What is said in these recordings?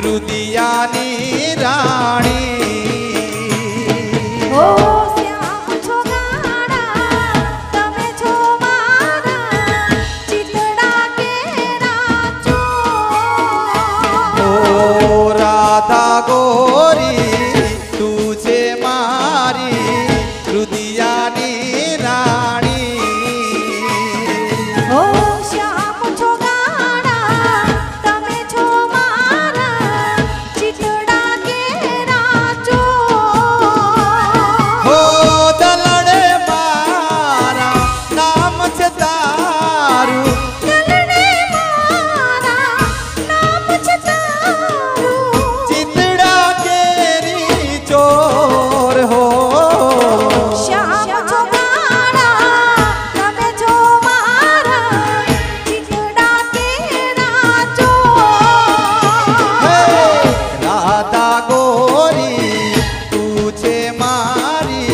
रुदियानी राणी। ओ श्याम छो गाड़ा तमे छो मारा चितड़ा केरा चो। ओ राधा गोरी तुझे मारी रुदियानी राणी। ओ श्याम छो गाड़ा तमे छो मारा चितड़ा केरा चो। हो दलड़े मारा नाम छे तारू। दलड़े मारा नाम छे तारू। चितड़ा केरी चोर हो। श्याम छो गाड़ा तमे छो मारा चितड़ा केरा चो। राधा गोरी तुझे मारी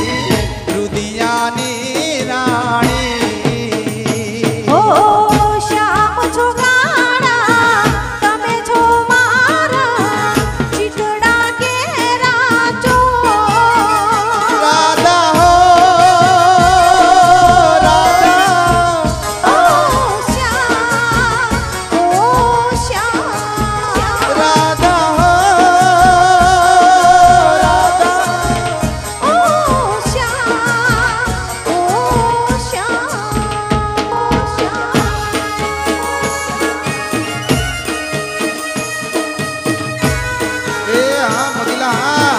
रुदियानी राणी। ओ श्याम छो गाड़ा तमे छो मारा चितड़ा केरा चो। राधा हो राधा। ओ श्याम राधा हो राधा। ओ श्याम ए हाँ मगिला हाँ।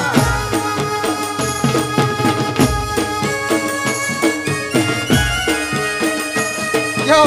यो